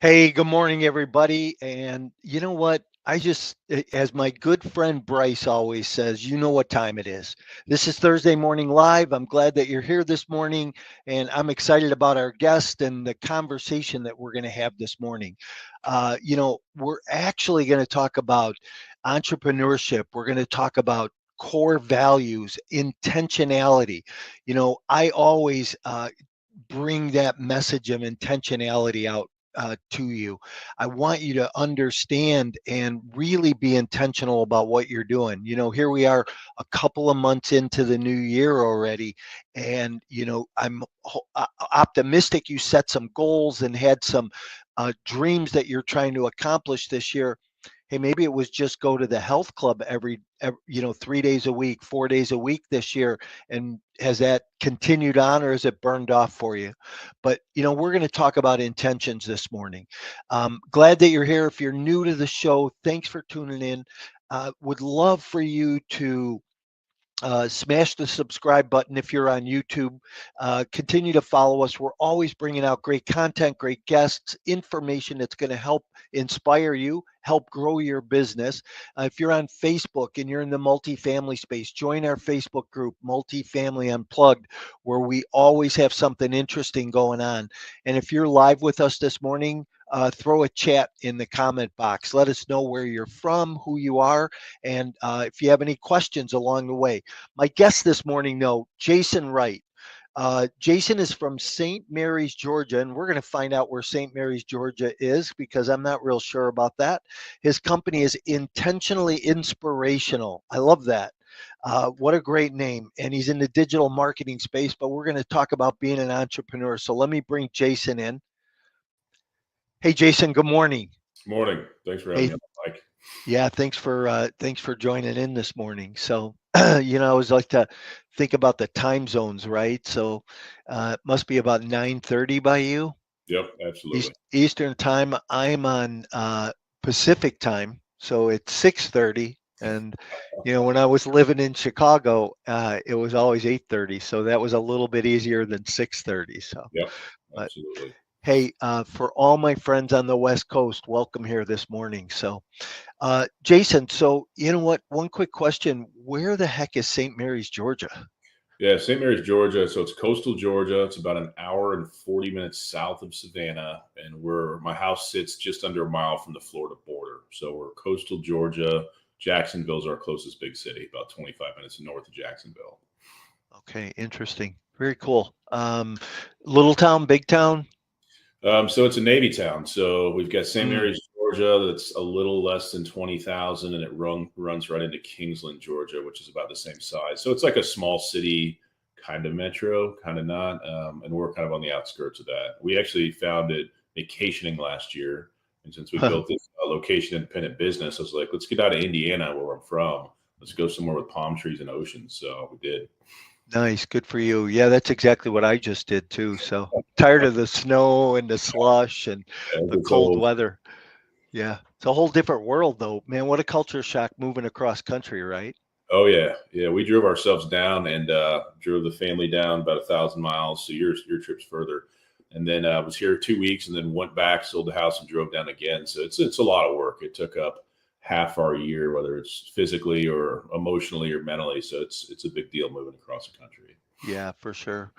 Hey, good morning, everybody. And you know what? As my good friend Bryce always says, you know what time it is. This is Thursday Morning Live. I'm glad that you're here this morning, and I'm excited about our guest and the conversation that we're going to have this morning. We're actually going to talk about entrepreneurship. We're going to talk about core values, intentionality. I always bring that message of intentionality out to you. I want you to understand and really be intentional about what you're doing. Here we are a couple of months into the new year already. And, optimistic you set some goals and had some dreams that you're trying to accomplish this year. Hey, maybe it was just go to the health club every 3 days a week, 4 days a week this year. And has that continued on or has it burned off for you? But, we're going to talk about intentions this morning. Glad that you're here. If you're new to the show, thanks for tuning in. Would love for you to smash the subscribe button if you're on YouTube. Continue to follow us. We're always bringing out great content, great guests, information that's going to help inspire you, help grow your business. If you're on Facebook and you're in the multifamily space, join our Facebook group, Multifamily Unplugged, where we always have something interesting going on. And if you're live with us this morning, throw a chat in the comment box. Let us know where you're from, who you are, and if you have any questions along the way. My guest this morning, though, Jason Wright. Jason is from St. Mary's, Georgia, and we're going to find out where St. Mary's, Georgia is because I'm not real sure about that. His company is Intentionally Inspirational. I love that. What a great name. And he's in the digital marketing space, but we're going to talk about being an entrepreneur. So let me bring Jason in. Hey, Jason, good morning. Morning. Thanks for having Hey, me on, Mike. yeah, thanks for joining in this morning. So, I always like to think about the time zones, right? So, it must be about 9:30 by you, Yep, absolutely. Eastern time. I'm on Pacific time, so it's 6:30. And when I was living in Chicago, it was always 8:30, so that was a little bit easier than 6:30. So, Yep, but absolutely. hey, for all my friends on the West Coast, welcome here this morning. So. Jason, so you know what? One quick question. Where the heck is St. Mary's, Georgia? Yeah, St. Mary's, Georgia. So it's coastal Georgia. It's about an hour and 40 minutes south of Savannah. And my house sits just under a mile from the Florida border. So we're coastal Georgia. Jacksonville's our closest big city, about 25 minutes north of Jacksonville. Okay, interesting. Very cool. Little town, big town? So it's a Navy town. So we've got St. Mm, Mary's, Georgia, that's a little less than 20,000, and it runs right into Kingsland, Georgia, which is about the same size. So it's like a small city, kind of metro, kind of not. And we're kind of on the outskirts of that. We actually found it vacationing last year. And since we huh, built this location independent business, I was like, let's get out of Indiana, where I'm from. Let's go somewhere with palm trees and oceans. So we did. nice. Good for you. Yeah, that's exactly what I just did too. So tired of the snow and the slush and the It's cold old. weather. Yeah, it's a whole different world though. Man, what a culture shock moving across country, right? Oh yeah. We drove ourselves down and drove the family down about 1,000 miles. So your trip's further, and then was here 2 weeks, and then went back, sold the house, and drove down again. So it's a lot of work. It took up half our year, whether it's physically or emotionally or mentally. So it's a big deal moving across the country. Yeah, for sure.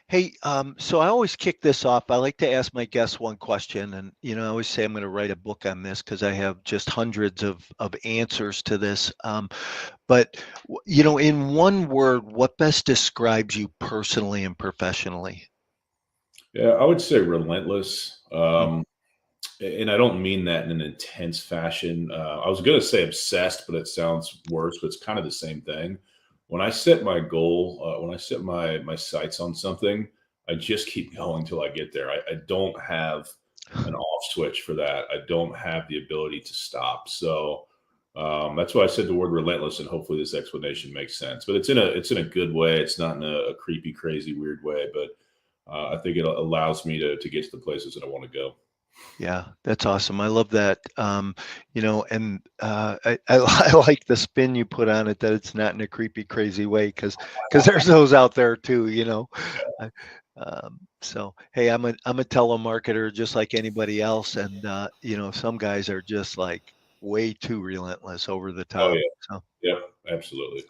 Hey, so I always kick this off. I like to ask my guests one question, and I always say I'm going to write a book on this because I have just hundreds of answers to this. But in one word, what best describes you personally and professionally? Yeah, I would say relentless. Mm. And I don't mean that in an intense fashion. I was going to say obsessed, but it sounds worse. But it's kind of the same thing. When I set my goal, when I set my sights on something, I just keep going till I get there. I don't have an off switch for that. I don't have the ability to stop. So that's why I said the word relentless, and hopefully this explanation makes sense. But it's in a good way. It's not in a creepy, crazy, weird way. But I think it allows me to get to the places that I want to go. Yeah, that's awesome. I love that. And I I like the spin you put on it that it's not in a creepy, crazy way because there's those out there too. So hey, I'm a telemarketer just like anybody else, and some guys are just like way too relentless, over the Oh top. yeah, So yep, absolutely.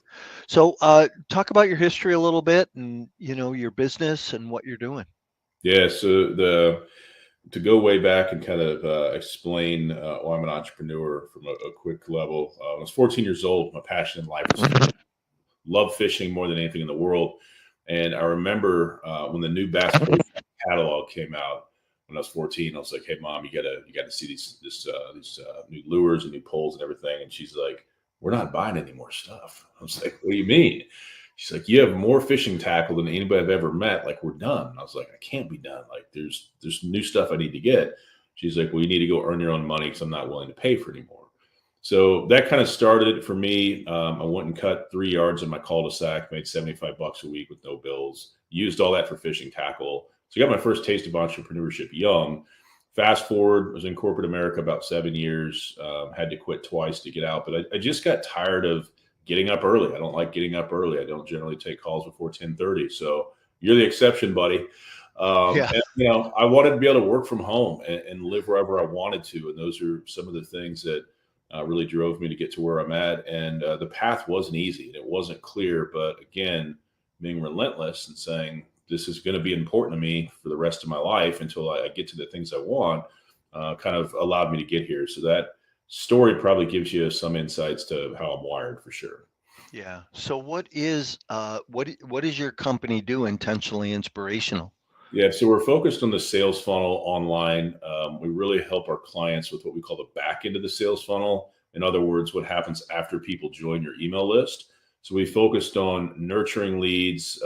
talk about your history a little bit, and your business and what you're doing. Yeah, so the to go way back and kind of explain why I'm an entrepreneur from a quick level. When I was 14 years old, my passion in life was love fishing more than anything in the world. And I remember when the new Bass Pro catalog came out when I was 14. I was like, "Hey, mom, you gotta see these new lures and new poles and everything." And she's like, "We're not buying any more stuff." I was like, "What do you mean?" She's like, "You have more fishing tackle than anybody I've ever met. Like, we're done." And I was like, "I can't be done. Like, there's new stuff I need to get." She's like, "Well, you need to go earn your own money because I'm not willing to pay for anymore." So that kind of started it for me. I went and cut 3 yards in my cul-de-sac, made 75 bucks a week with no bills, used all that for fishing tackle. So I got my first taste of entrepreneurship young. Fast forward, I was in corporate America about 7 years, had to quit twice to get out, but I just got tired of getting up early. I don't like getting up early. I don't generally take calls before 10:30. So you're the exception, buddy. Yeah. And I wanted to be able to work from home and live wherever I wanted to. And those are some of the things that really drove me to get to where I'm at. And the path wasn't easy and it wasn't clear. But again, being relentless and saying, this is going to be important to me for the rest of my life until I get to the things I want, kind of allowed me to get here. So that story probably gives you some insights to how I'm wired for sure. Yeah. So what is your company do, Intentionally Inspirational? Yeah, so we're focused on the sales funnel online. We really help our clients with what we call the back end of the sales funnel. In other words, what happens after people join your email list. So we focused on nurturing leads,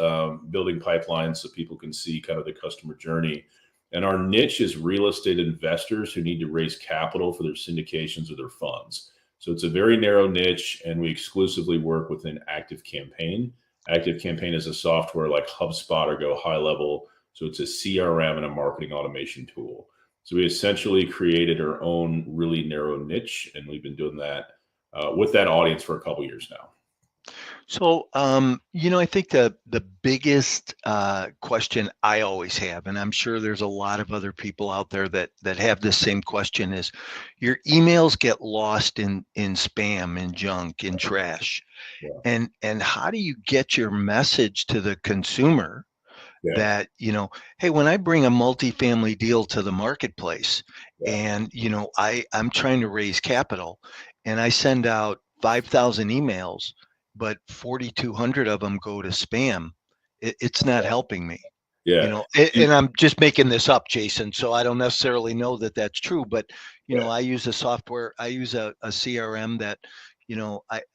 building pipelines so people can see kind of the customer journey. And our niche is real estate investors who need to raise capital for their syndications or their funds. So it's a very narrow niche, and we exclusively work within Active Campaign. Active Campaign is a software like HubSpot or Go High Level, so it's a CRM and a marketing automation tool. So we essentially created our own really narrow niche, and we've been doing that with that audience for a couple years now. So, I think the biggest question I always have, and I'm sure there's a lot of other people out there that have this same question, is your emails get lost in spam, in junk, in trash, Yeah, and how do you get your message to the consumer yeah, that, hey, when I bring a multifamily deal to the marketplace, yeah, and I'm trying to raise capital, and I send out 5,000 emails, but 4,200 of them go to spam, it's not helping me. yeah. And I'm just making this up, Jason, so I don't necessarily know that that's true, but Yeah, I use a CRM that,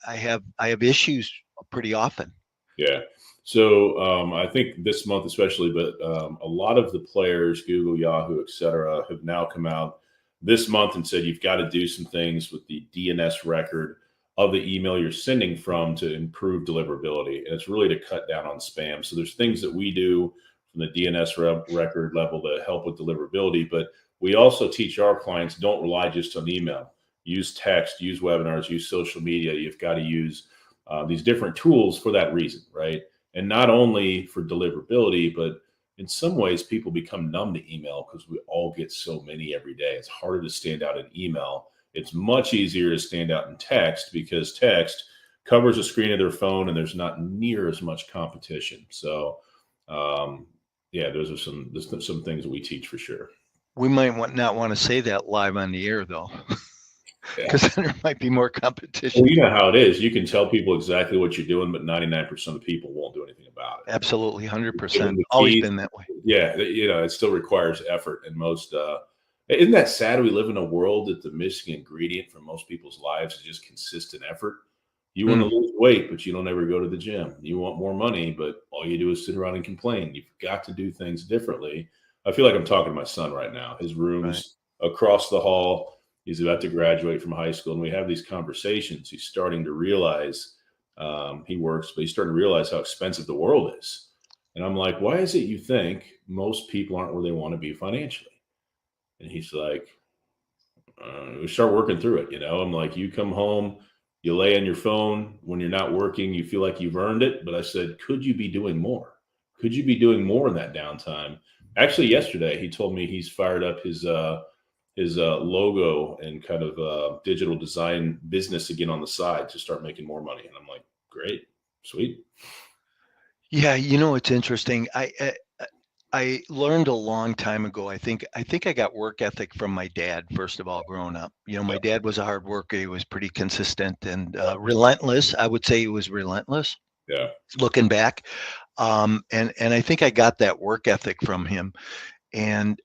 I have issues pretty often. yeah. So I think this month especially, but a lot of the players, Google, Yahoo, et cetera, have now come out this month and said you've got to do some things with the DNS record of the email you're sending from to improve deliverability. And it's really to cut down on spam. So there's things that we do from the DNS record level to help with deliverability, but we also teach our clients don't rely just on email. Use text, use webinars, use social media. You've got to use these different tools for that reason, right? And not only for deliverability, but in some ways, people become numb to email because we all get so many every day. It's harder to stand out in email. It's much easier to stand out in text because text covers the screen of their phone and there's not near as much competition. So, yeah, there's some things that we teach for sure. We might not want to say that live on the air, though, Yeah. because then there might be more Well, competition. you know how it is. You can tell people exactly what you're doing, but 99% of the people won't do anything about it. Absolutely, Give 100%. them the Always keys. been that way. Yeah, it still requires effort, and most. Isn't that sad? We live in a world that the missing ingredient for most people's lives is just consistent effort. You want to Mm, lose weight, but you don't ever go to the gym. You want more money, but all you do is sit around and complain. You've got to do things differently. I feel like I'm talking to my son right now. His right. room's across the hall. He's about to graduate from high school, and we have these conversations. He's starting to realize he works, but he's starting to realize how expensive the world is. And I'm like, why is it you think most people aren't where they want to be financially? And he's like, we start working through it. I'm like, you come home, you lay on your phone when you're not working, you feel like you've earned it. But I said, could you be doing more? could you be doing more in that downtime? Actually, yesterday he told me he's fired up his logo and kind of digital design business again on the side to start making more money. And I'm like, great, sweet. Yeah, it's interesting. I learned a long time ago. I think I got work ethic from my dad, first of all, growing up. My Yep, dad was a hard worker. He was pretty consistent and relentless. I would say he was relentless yeah, looking back. And I think I got that work ethic from him, and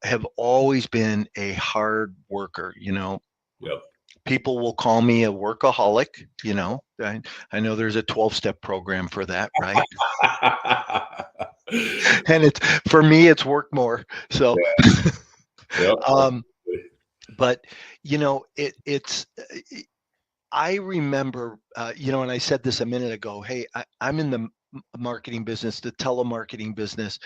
have always been a hard worker. yep. People will call me a workaholic. I know there's a 12-step program for that, right? And it's, for me, it's work more. So, Yep. um, but it's, I remember, and I said this a minute ago. Hey, I'm in the marketing business, the telemarketing business,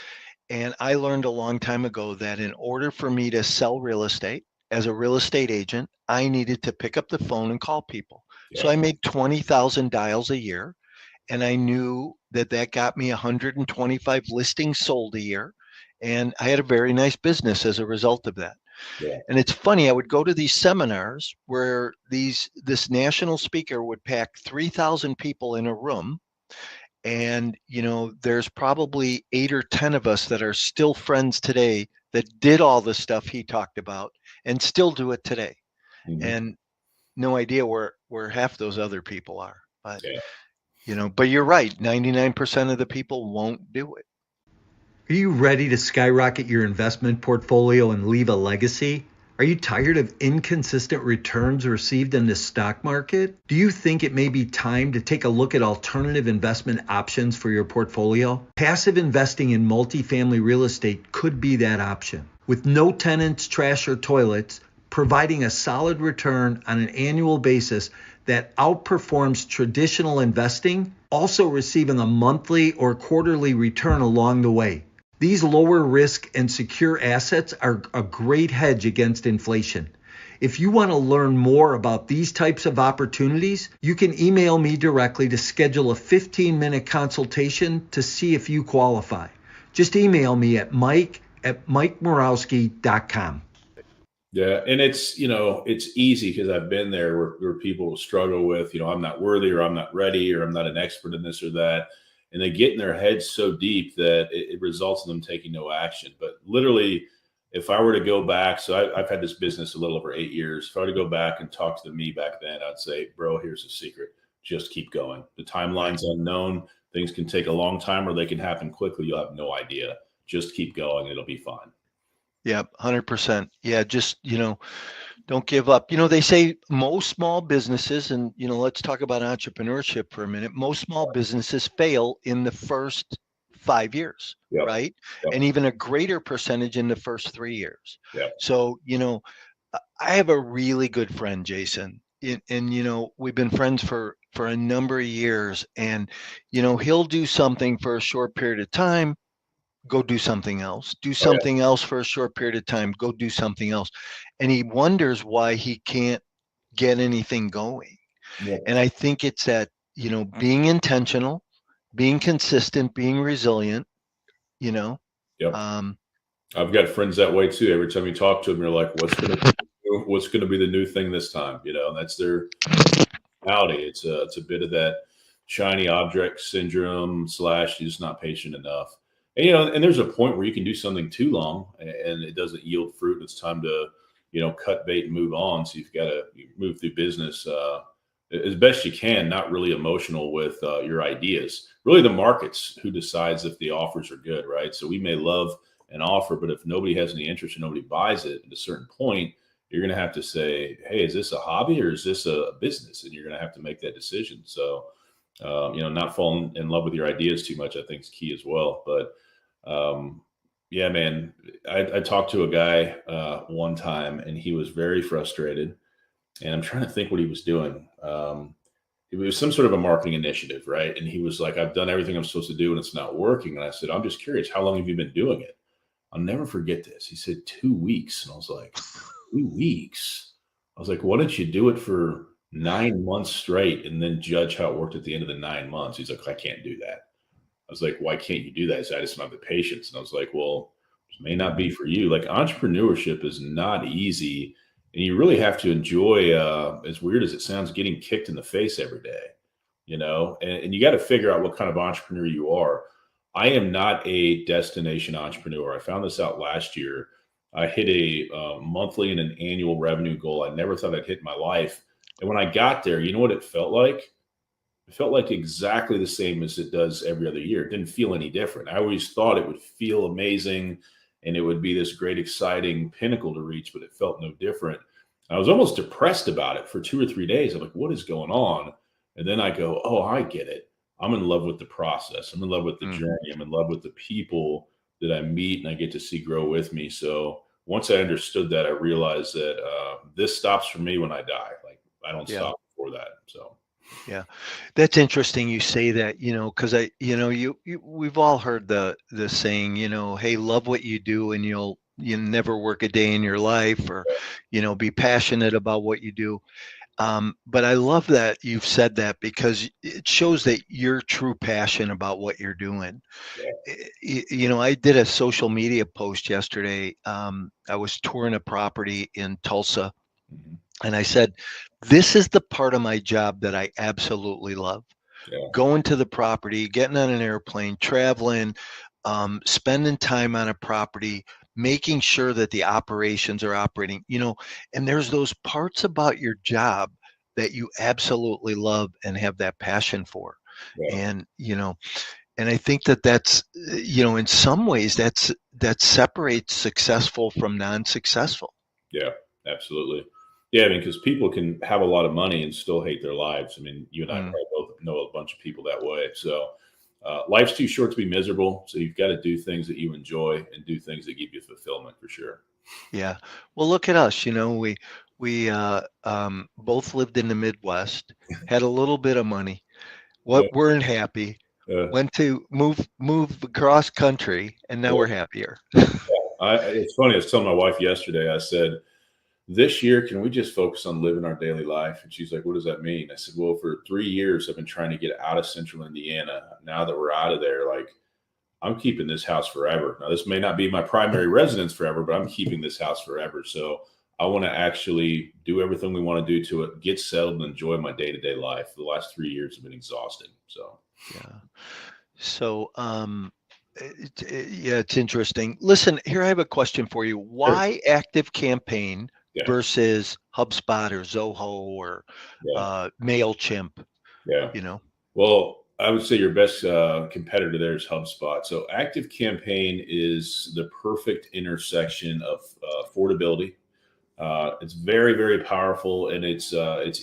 and I learned a long time ago that in order for me to sell real estate as a real estate agent, I needed to pick up the phone and call people. So Yeah, I made 20,000 dials a year, and I knew that that got me 125 listings sold a year, and I had a very nice business as a result of that. yeah, And it's funny, I would go to these seminars where this national speaker would pack 3,000 people in a room, and there's probably 8 or 10 of us that are still friends today that did all the stuff he talked about and still do it today. hmm, And no idea where half those other people are. But yeah. but you're right, 99% of the people won't do it. Are you ready to skyrocket your investment portfolio and leave a legacy? Are you tired of inconsistent returns received in the stock market? Do you think it may be time to take a look at alternative investment options for your portfolio? Passive investing in multifamily real estate could be that option. With no tenants, trash, or toilets, providing a solid return on an annual basis that outperforms traditional investing, also receiving a monthly or quarterly return along the way. These lower risk and secure assets are a great hedge against inflation. If you want to learn more about these types of opportunities, you can email me directly to schedule a 15-minute consultation to see if you qualify. Just email me at mike@mikemorawski.com. Yeah, and it's easy because I've been there where people will struggle with, I'm not worthy, or I'm not ready, or I'm not an expert in this or that, and they get in their heads so deep that it results in them taking no action. But literally, if I were to go back, so I've had this business a little over 8 years. If I were to go back and talk to me back then, I'd say, bro, here's the secret: just keep going. The Right. timeline's unknown. Things can take a long time, or they can happen quickly. You'll have no idea. Just keep going; it'll be fine. Yeah, 100%. Yeah, just, don't give up. They say most small businesses, and, let's talk about entrepreneurship for a minute. Most small businesses fail in the first 5 years, Yep, right? yep, And even a greater percentage in the first 3 years. yep. So, I have a really good friend, Jason, and, we've been friends for a number of years, and, he'll do something for a short period of time, go do something else, do Oh yeah. something else for a short period of time, go do something else. And he wonders why he can't get anything going. Yep. And I think it's that, being intentional, being consistent, being resilient, you know. Yep. Um, I've got friends that way too. Every time you talk to them, you're like, what's gonna be the new thing this time? And that's their personality. It's a bit of that shiny object syndrome slash you're just not patient enough. And there's a point where you can do something too long and it doesn't yield fruit. It's time to, cut bait and move on. So you've got to move through business as best you can, not really emotional with your ideas. Really, the market's who decides if the offers are good, right? So we may love an offer, but if nobody has any interest and nobody buys it at a certain point, you're going to have to say, hey, is this a hobby or is this a business? And you're going to have to make that decision. So, not falling in love with your ideas too much, I think is key as well. But yeah, man, I talked to a guy one time and he was very frustrated. And I'm trying to think what he was doing. It was some sort of a marketing initiative, right? And he was like, I've done everything I'm supposed to do and it's not working. And I said, I'm just curious, how long have you been doing it? I'll never forget this. He said 2 weeks. And I was like, 2 weeks? I was like, why don't you do it for 9 months straight and then judge how it worked at the end of the 9 months? He's like, I can't do that. I was like, why can't you do that? He said, I just don't have the patience. And I was like, well, it may not be for you. Like entrepreneurship is not easy. And you really have to enjoy, as weird as it sounds, getting kicked in the face every day, and you got to figure out what kind of entrepreneur you are. I am not a destination entrepreneur. I found this out last year. I hit a monthly and an annual revenue goal I never thought I'd hit in my life. And when I got there, you know what it felt like? It felt like exactly the same as it does every other year. It didn't feel any different. I always thought it would feel amazing and it would be this great, exciting pinnacle to reach, but it felt no different. I was almost depressed about it for 2 or 3 days. I'm like, what is going on? And then I go, oh, I get it. I'm in love with the process. I'm in love with the journey. I'm in love with the people that I meet and I get to see grow with me. So once I understood that, I realized that this stops for me when I die. Like I don't stop before that. So. Yeah, that's interesting. You say that, because we've all heard the saying, hey, love what you do, and you never work a day in your life, or, be passionate about what you do. But I love that you've said that because it shows that your true passion about what you're doing. I did a social media post yesterday. I was touring a property in Tulsa. Mhm. And I said, this is the part of my job that I absolutely love. Yeah. Going to the property, getting on an airplane, traveling, spending time on a property, making sure that the operations are operating, and there's those parts about your job that you absolutely love and have that passion for. Yeah. And I think that's, in some ways that separates successful from non-successful. Yeah, absolutely. Yeah, I mean, because people can have a lot of money and still hate their lives. I mean, you and I probably both know a bunch of people that way. So life's too short to be miserable. So you've got to do things that you enjoy and do things that give you fulfillment for sure. Yeah. Well, look at us. We both lived in the Midwest, had a little bit of money, Yeah. weren't happy, went to move across country, and now we're happier. It's funny. I was telling my wife yesterday, I said, this year, can we just focus on living our daily life? And she's like, what does that mean? I said, well, for 3 years, I've been trying to get out of central Indiana. Now that we're out of there, like I'm keeping this house forever. Now, this may not be my primary residence forever, but I'm keeping this house forever. So I want to actually do everything we want to do to it, get settled and enjoy my day-to-day life. The last 3 years have been exhausting. So, yeah. So, it's interesting. Listen, here I have a question for you. Why Active Campaign versus HubSpot or Zoho or MailChimp? Yeah. Well, I would say your best competitor there is HubSpot. So Active Campaign is the perfect intersection of affordability. It's very, very powerful, and it's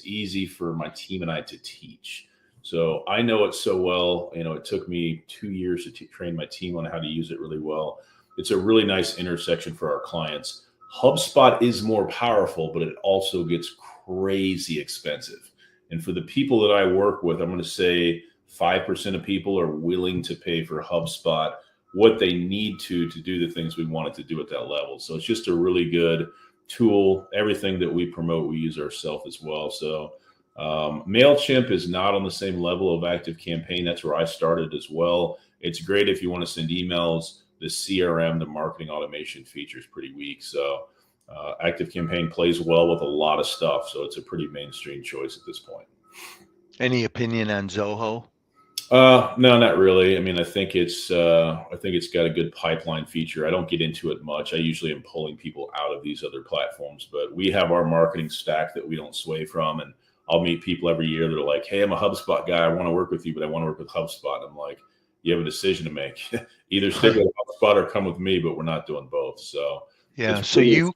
easy for my team and I to teach. So I know it so well. It took me 2 years to train my team on how to use it really well. It's a really nice intersection for our clients. HubSpot is more powerful, but it also gets crazy expensive. And for the people that I work with, I'm going to say 5% of people are willing to pay for HubSpot what they need to do the things we want it to do at that level. So it's just a really good tool. Everything that we promote, we use ourselves as well. So MailChimp is not on the same level of Active Campaign. That's where I started as well. It's great if you want to send emails. The CRM, the marketing automation feature is pretty weak. So Active Campaign plays well with a lot of stuff. So it's a pretty mainstream choice at this point. Any opinion on Zoho? No, not really. I mean, I think it's got a good pipeline feature. I don't get into it much. I usually am pulling people out of these other platforms, but we have our marketing stack that we don't sway from. And I'll meet people every year that are like, hey, I'm a HubSpot guy. I want to work with you, but I want to work with HubSpot. And I'm like, you have a decision to make. Either stick with HubSpot or come with me, but we're not doing both. So yeah. So you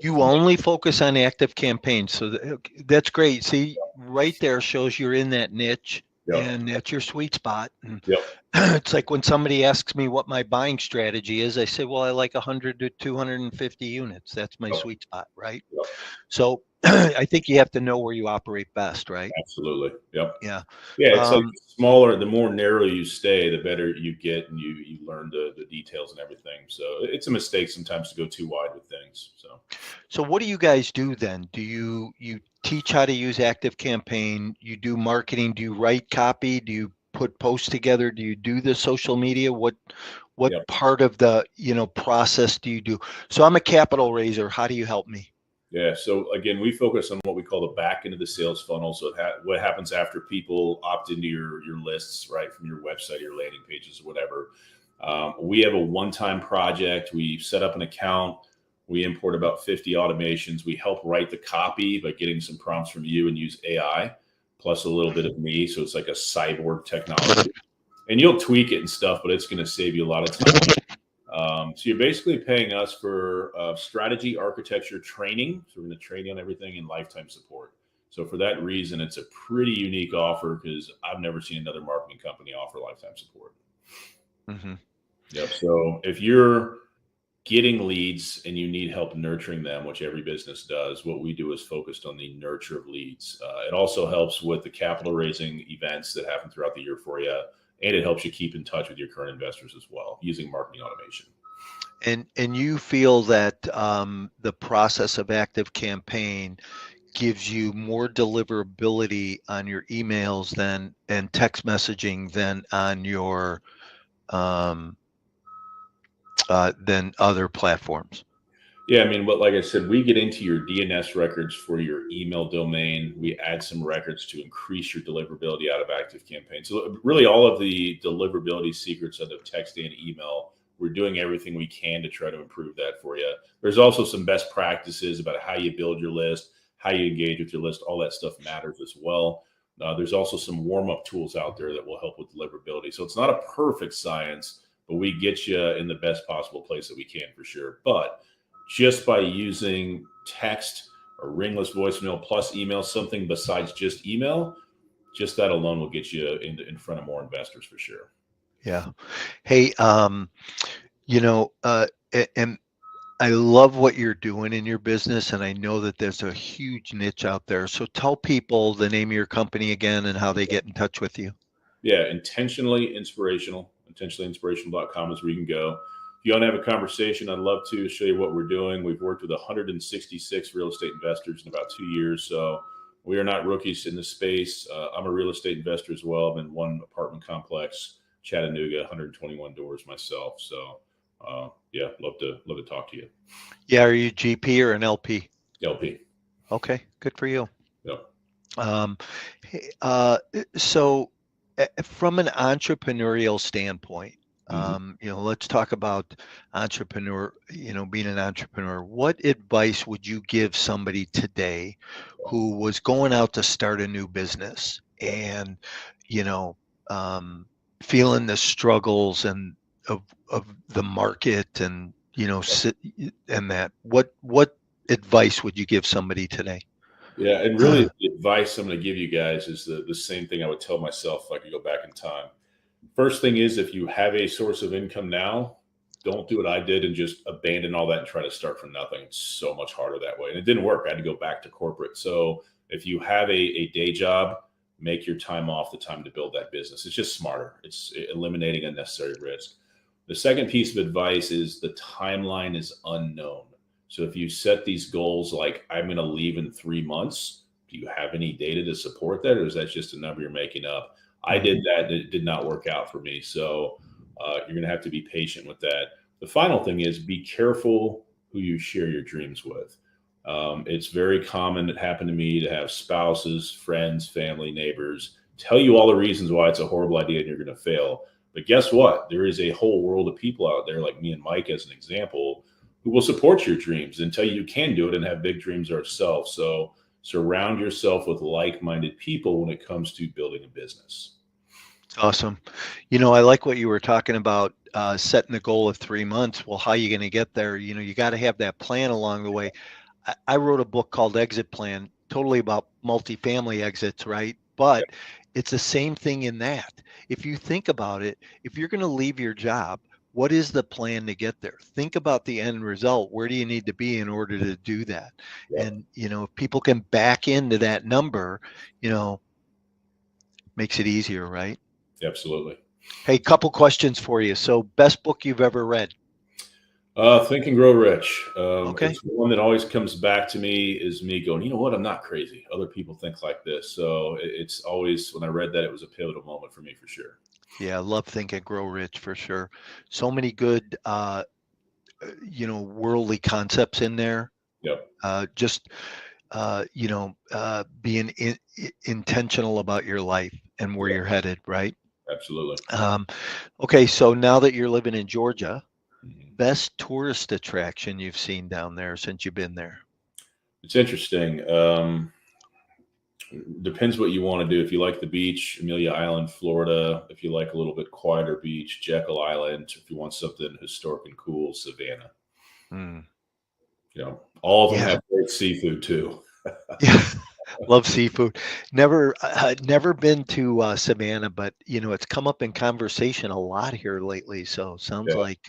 only focus on Active Campaign. So that's great. See, right there shows you're in that niche. Yep. And that's your sweet spot. And Yep. it's like when somebody asks me what my buying strategy is, I say, well, I like 100 to 250 units. That's my sweet spot, right? Yep. So I think you have to know where you operate best, right? Absolutely. Yep. Yeah. Yeah. It's like the smaller, the more narrow you stay, the better you get, and you learn the details and everything. So it's a mistake sometimes to go too wide with things. So what do you guys do then? Do you teach how to use Active Campaign? You do marketing? Do you write copy? Do you put posts together? Do you do the social media? What Yep. part of the, process do you do? So I'm a capital raiser. How do you help me? Yeah. So again, we focus on what we call the back end of the sales funnel. So what happens after people opt into your lists, right, from your website, your landing pages, whatever. We have a one-time project. We set up an account. We import about 50 automations. We help write the copy by getting some prompts from you and use AI plus a little bit of me. So it's like a cyborg technology. And you'll tweak it and stuff, but it's going to save you a lot of time. So you're basically paying us for strategy, architecture, training. So we're going to train you on everything and lifetime support. So for that reason, it's a pretty unique offer because I've never seen another marketing company offer lifetime support. Mm-hmm. Yep. So if you're getting leads and you need help nurturing them, which every business does, what we do is focused on the nurture of leads. It also helps with the capital raising events that happen throughout the year for you. And it helps you keep in touch with your current investors as well using marketing automation. And you feel that the process of active campaign gives you more deliverability on your emails and text messaging than on your than other platforms. Yeah, I mean, but like I said, we get into your DNS records for your email domain. We add some records to increase your deliverability out of active campaign. So really all of the deliverability secrets out of text and email, we're doing everything we can to try to improve that for you. There's also some best practices about how you build your list, how you engage with your list. All that stuff matters as well. There's also some warm-up tools out there that will help with deliverability. So it's not a perfect science, but we get you in the best possible place that we can for sure. But just by using text or ringless voicemail plus email, something besides just email, just that alone will get you in front of more investors for sure. Yeah. Hey, and I love what you're doing in your business, and I know that there's a huge niche out there. So tell people the name of your company again and how they get in touch with you. Yeah, intentionally inspirational. Intentionallyinspirational.com is where you can go. If you want to have a conversation, I'd love to show you what we're doing. We've worked with 166 real estate investors in about 2 years. So we are not rookies in this space. I'm a real estate investor as well. I'm in one apartment complex, Chattanooga, 121 doors myself. So yeah, love to talk to you. Yeah, are you GP or an LP? LP. Okay, good for you. Yep. So from an entrepreneurial standpoint, let's talk about being an entrepreneur. What advice would you give somebody today who was going out to start a new business and, feeling the struggles and of the market and, and that, what advice would you give somebody today? Yeah, and really the advice I'm going to give you guys is the same thing I would tell myself if I could go back in time. First thing is, if you have a source of income now, don't do what I did and just abandon all that and try to start from nothing. It's so much harder that way. And it didn't work. I had to go back to corporate. So if you have a day job, make your time off the time to build that business. It's just smarter. It's eliminating unnecessary risk. The second piece of advice is the timeline is unknown. So if you set these goals like I'm going to leave in 3 months, do you have any data to support that? Or is that just a number you're making up? I did that. It did not work out for me. So you're going to have to be patient with that. The final thing is be careful who you share your dreams with. It's very common. It happened to me to have spouses, friends, family, neighbors tell you all the reasons why it's a horrible idea and you're going to fail. But guess what? There is a whole world of people out there like me and Mike as an example who will support your dreams and tell you can do it and have big dreams ourselves. So surround yourself with like-minded people when it comes to building a business. Awesome. I like what you were talking about, setting the goal of 3 months. Well, how are you going to get there? You got to have that plan along the way. I wrote a book called Exit Plan, totally about multifamily exits, right? But it's the same thing in that. If you think about it, if you're going to leave your job, what is the plan to get there? Think about the end result. Where do you need to be in order to do that? Yeah. And, if people can back into that number, makes it easier, right? Absolutely. Hey, couple questions for you. So best book you've ever read? Think and Grow Rich. Okay. It's one that always comes back to me is me going, you know what? I'm not crazy. Other people think like this. So it's always, when I read that, it was a pivotal moment for me for sure. Yeah, I love Think and Grow Rich for sure. So many good, worldly concepts in there. Yep. Just being intentional about your life and where Yep. you're headed, right? Absolutely. Um, okay, so now that you're living in Georgia, Mhm. best tourist attraction you've seen down there since you've been there? It's interesting. Depends what you want to do. If you like the beach, Amelia Island, Florida. If you like a little bit quieter beach, Jekyll Island. If you want something historic and cool, Savannah. Mm, All of them yeah, have great seafood too. yeah, love seafood. Never been to Savannah, but it's come up in conversation a lot here lately. So sounds Yeah. like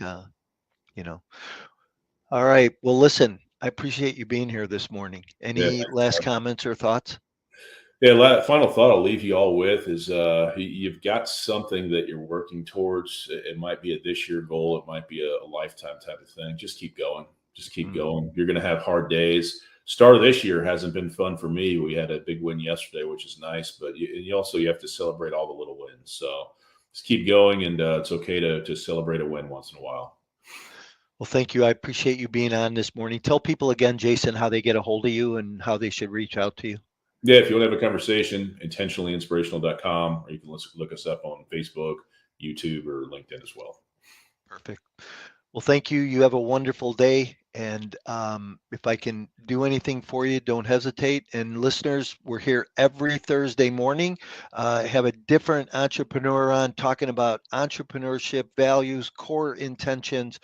you know. All right. Well, listen, I appreciate you being here this morning. Yeah. Any last comments or thoughts? Yeah, final thought I'll leave you all with is you've got something that you're working towards. It might be a this year goal, it might be a lifetime type of thing. Just keep going. Just keep Mm. going. You're going to have hard days. Start of this year hasn't been fun for me. We had a big win yesterday, which is nice, but you have to celebrate all the little wins. So just keep going, and it's okay to celebrate a win once in a while. Well, thank you. I appreciate you being on this morning. Tell people again, Jason, how they get a hold of you and how they should reach out to you. Yeah, if you want to have a conversation, intentionallyinspirational.com, or you can look us up on Facebook, YouTube, or LinkedIn as well. Perfect. Well, thank you. You have a wonderful day. And if I can do anything for you, don't hesitate. And listeners, we're here every Thursday morning. Have a different entrepreneur on talking about entrepreneurship, values, core intentions,